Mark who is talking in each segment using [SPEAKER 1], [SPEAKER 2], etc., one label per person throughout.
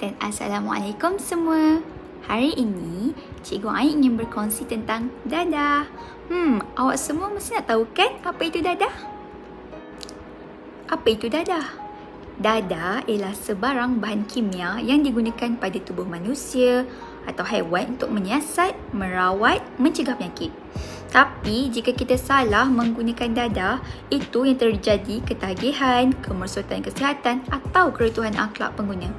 [SPEAKER 1] dan Assalamualaikum semua. Hari ini, Cikgu Ain ingin berkongsi tentang dadah. Awak semua mesti nak tahu kan apa itu dadah? Apa itu dadah? Dadah ialah sebarang bahan kimia yang digunakan pada tubuh manusia atau haiwan untuk menyiasat, merawat, mencegah penyakit. Tapi jika kita salah menggunakan dadah, itu yang terjadi ketagihan, kemerosotan kesihatan atau keruntuhan akhlak pengguna.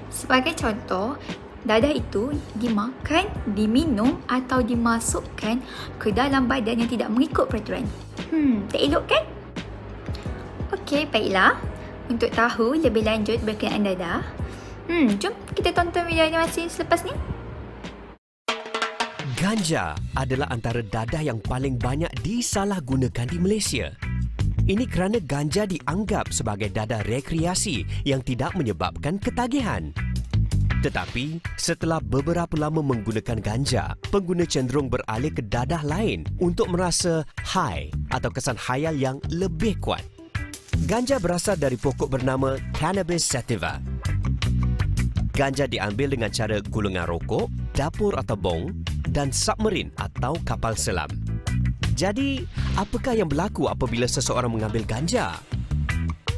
[SPEAKER 1] Sebagai contoh, dadah itu dimakan, diminum atau dimasukkan ke dalam badan yang tidak mengikut peraturan. Tak elok kan? Okey, baiklah. Untuk tahu lebih lanjut berkenaan dadah, jom kita tonton video animasi selepas ni.
[SPEAKER 2] Ganja adalah antara dadah yang paling banyak disalahgunakan di Malaysia. Ini kerana ganja dianggap sebagai dadah rekreasi yang tidak menyebabkan ketagihan. Tetapi, setelah beberapa lama menggunakan ganja, pengguna cenderung beralih ke dadah lain untuk merasa high atau kesan khayal yang lebih kuat. Ganja berasal dari pokok bernama Cannabis sativa. Ganja diambil dengan cara gulungan rokok, dapur atau bong dan submarin atau kapal selam. Jadi, apakah yang berlaku apabila seseorang mengambil ganja?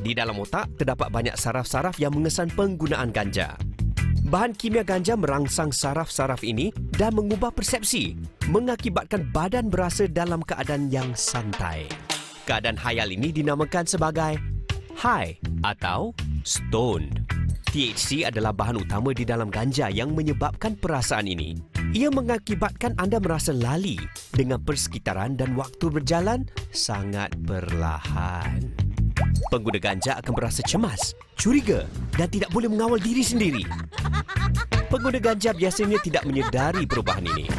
[SPEAKER 2] Di dalam otak terdapat banyak saraf-saraf yang mengesan penggunaan ganja. Bahan kimia ganja merangsang saraf-saraf ini dan mengubah persepsi, mengakibatkan badan berasa dalam keadaan yang santai. Keadaan khayal ini dinamakan sebagai high atau stoned. THC adalah bahan utama di dalam ganja yang menyebabkan perasaan ini. Ia mengakibatkan anda merasa lali dengan persekitaran dan waktu berjalan sangat perlahan. Pengguna ganja akan merasa cemas, curiga dan tidak boleh mengawal diri sendiri. Pengguna ganja biasanya tidak menyedari perubahan ini.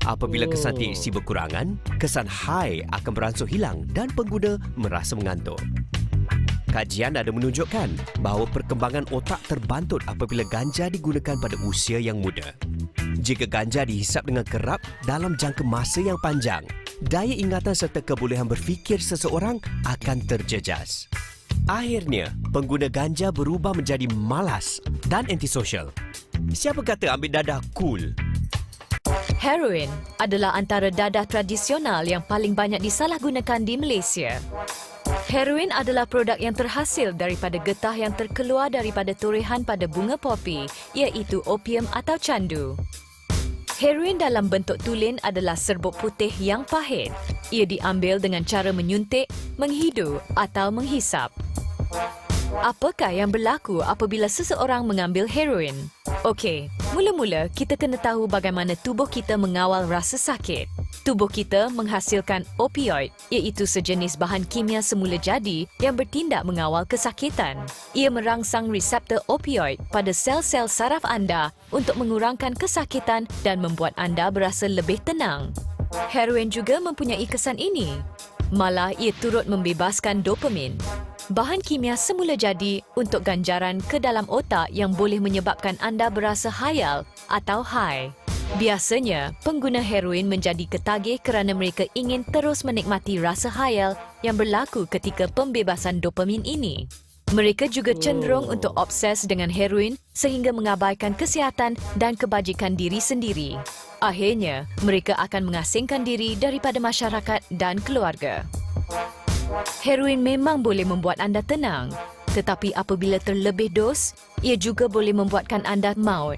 [SPEAKER 2] Apabila kesan THC berkurangan, kesan high akan beransur hilang dan pengguna merasa mengantuk. Kajian ada menunjukkan bahawa perkembangan otak terbantut apabila ganja digunakan pada usia yang muda. Jika ganja dihisap dengan kerap dalam jangka masa yang panjang, daya ingatan serta kebolehan berfikir seseorang akan terjejas. Akhirnya, pengguna ganja berubah menjadi malas dan antisosial. Siapa kata ambil dadah cool?
[SPEAKER 3] Heroin adalah antara dadah tradisional yang paling banyak disalahgunakan di Malaysia. Heroin adalah produk yang terhasil daripada getah yang terkeluar daripada torehan pada bunga popi, iaitu opium atau candu. Heroin dalam bentuk tulen adalah serbuk putih yang pahit. Ia diambil dengan cara menyuntik, menghidu atau menghisap. Apakah yang berlaku apabila seseorang mengambil heroin? Okey, mula-mula kita kena tahu bagaimana tubuh kita mengawal rasa sakit. Tubuh kita menghasilkan opioid, iaitu sejenis bahan kimia semula jadi yang bertindak mengawal kesakitan. Ia merangsang reseptor opioid pada sel-sel saraf anda untuk mengurangkan kesakitan dan membuat anda berasa lebih tenang. Heroin juga mempunyai kesan ini. Malah ia turut membebaskan dopamin, bahan kimia semula jadi untuk ganjaran ke dalam otak yang boleh menyebabkan anda berasa khayal atau high. Biasanya, pengguna heroin menjadi ketagih kerana mereka ingin terus menikmati rasa khayal yang berlaku ketika pembebasan dopamin ini. Mereka juga cenderung untuk obses dengan heroin sehingga mengabaikan kesihatan dan kebajikan diri sendiri. Akhirnya, mereka akan mengasingkan diri daripada masyarakat dan keluarga. Heroin memang boleh membuat anda tenang, tetapi apabila terlebih dos, ia juga boleh membuatkan anda maut.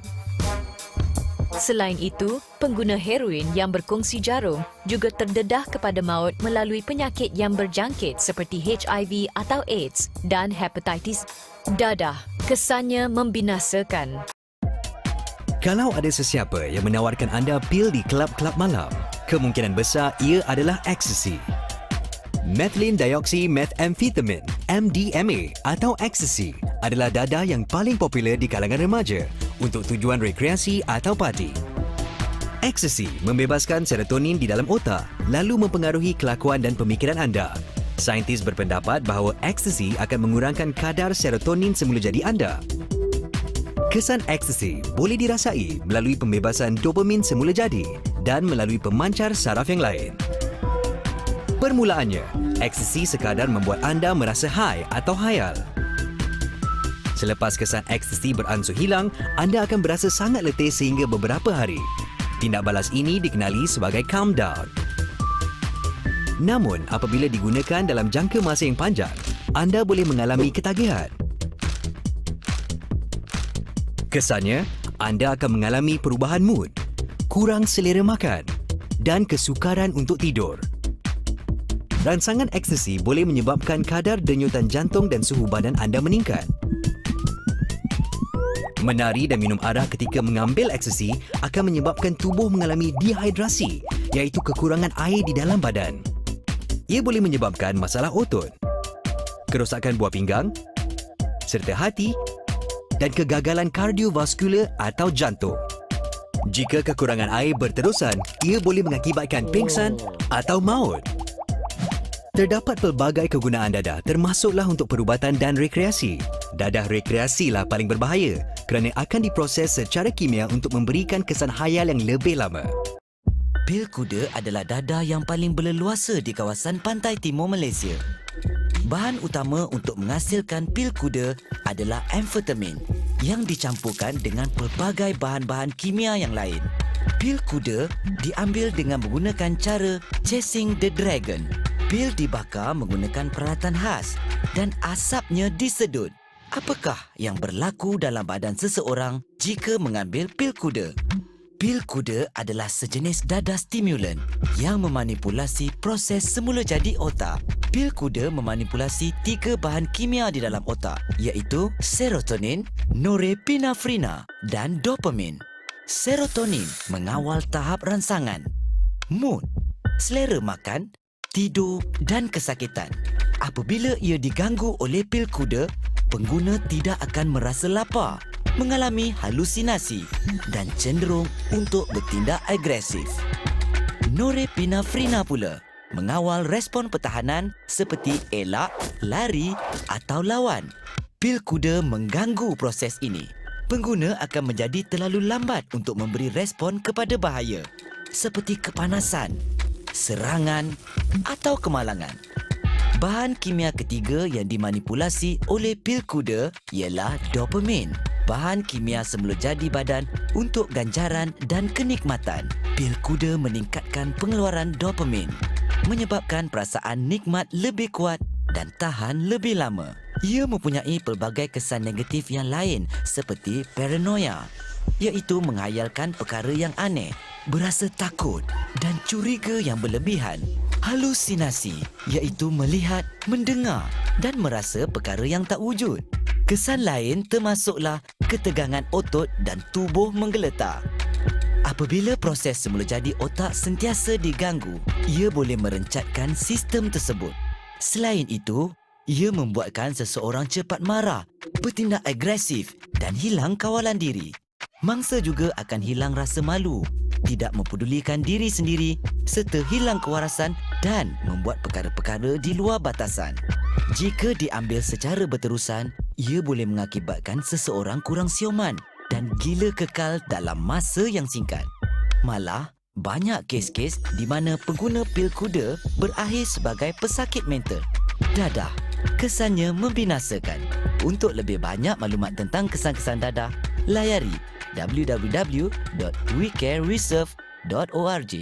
[SPEAKER 3] Selain itu, pengguna heroin yang berkongsi jarum juga terdedah kepada maut melalui penyakit yang berjangkit seperti HIV atau AIDS dan hepatitis. Dadah, kesannya membinasakan.
[SPEAKER 4] Kalau ada sesiapa yang menawarkan anda pil di kelab-kelab malam, kemungkinan besar ia adalah ecstasy. Methylene dioxymethamphetamine (MDMA) atau ecstasy adalah dadah yang paling popular di kalangan remaja untuk tujuan rekreasi atau parti. Ecstasy membebaskan serotonin di dalam otak lalu mempengaruhi kelakuan dan pemikiran anda. Saintis berpendapat bahawa ecstasy akan mengurangkan kadar serotonin semula jadi anda. Kesan ecstasy boleh dirasai melalui pembebasan dopamin semula jadi dan melalui pemancar saraf yang lain. Permulaannya, ecstasy sekadar membuat anda merasa high atau khayal. Selepas kesan ekstasi beransur hilang, anda akan berasa sangat letih sehingga beberapa hari. Tindak balas ini dikenali sebagai calm down. Namun, apabila digunakan dalam jangka masa yang panjang, anda boleh mengalami ketagihan. Kesannya, anda akan mengalami perubahan mood, kurang selera makan dan kesukaran untuk tidur. Rangsangan ekstasi boleh menyebabkan kadar denyutan jantung dan suhu badan anda meningkat. Menari dan minum arak ketika mengambil ekstasi akan menyebabkan tubuh mengalami dehidrasi, iaitu kekurangan air di dalam badan. Ia boleh menyebabkan masalah otot, kerosakan buah pinggang, serta hati dan kegagalan kardiovaskular atau jantung. Jika kekurangan air berterusan, ia boleh mengakibatkan pingsan atau maut. Terdapat pelbagai kegunaan dadah termasuklah untuk perubatan dan rekreasi. Dadah rekreasi lah paling berbahaya kerana akan diproses secara kimia untuk memberikan kesan hayal yang lebih lama.
[SPEAKER 5] Pil kuda adalah dadah yang paling berleluasa di kawasan pantai timur Malaysia. Bahan utama untuk menghasilkan pil kuda adalah amfetamin yang dicampurkan dengan pelbagai bahan-bahan kimia yang lain. Pil kuda diambil dengan menggunakan cara chasing the dragon. Pil dibakar menggunakan peralatan khas dan asapnya disedut. Apakah yang berlaku dalam badan seseorang jika mengambil pil kuda? Pil kuda adalah sejenis dadah stimulan yang memanipulasi proses semula jadi otak. Pil kuda memanipulasi 3 bahan kimia di dalam otak, iaitu serotonin, norepinefrina dan dopamin. Serotonin mengawal tahap rangsangan, mood, selera makan, tidur dan kesakitan. Apabila ia diganggu oleh pil kuda, pengguna tidak akan merasa lapar, mengalami halusinasi dan cenderung untuk bertindak agresif. Norepinefrina pula mengawal respon pertahanan seperti elak, lari atau lawan. Pil kuda mengganggu proses ini. Pengguna akan menjadi terlalu lambat untuk memberi respon kepada bahaya seperti kepanasan, serangan atau kemalangan. Bahan kimia ketiga yang dimanipulasi oleh pil kuda ialah dopamin. Bahan kimia semula jadi badan untuk ganjaran dan kenikmatan. Pil kuda meningkatkan pengeluaran dopamin, menyebabkan perasaan nikmat lebih kuat dan tahan lebih lama. Ia mempunyai pelbagai kesan negatif yang lain seperti paranoia, iaitu menghayalkan perkara yang aneh, berasa takut dan curiga yang berlebihan. Halusinasi, iaitu melihat, mendengar dan merasa perkara yang tak wujud. Kesan lain termasuklah ketegangan otot dan tubuh menggeletar. Apabila proses semula jadi otak sentiasa diganggu, ia boleh merencatkan sistem tersebut. Selain itu, ia membuatkan seseorang cepat marah, bertindak agresif dan hilang kawalan diri. Mangsa juga akan hilang rasa malu, tidak mempedulikan diri sendiri serta hilang kewarasan dan membuat perkara-perkara di luar batasan. Jika diambil secara berterusan, ia boleh mengakibatkan seseorang kurang siuman dan gila kekal dalam masa yang singkat. Malah, banyak kes-kes di mana pengguna pil kuda berakhir sebagai pesakit mental. Dadah, kesannya membinasakan. Untuk lebih banyak maklumat tentang kesan-kesan dadah, layari www.wecarereserve.org.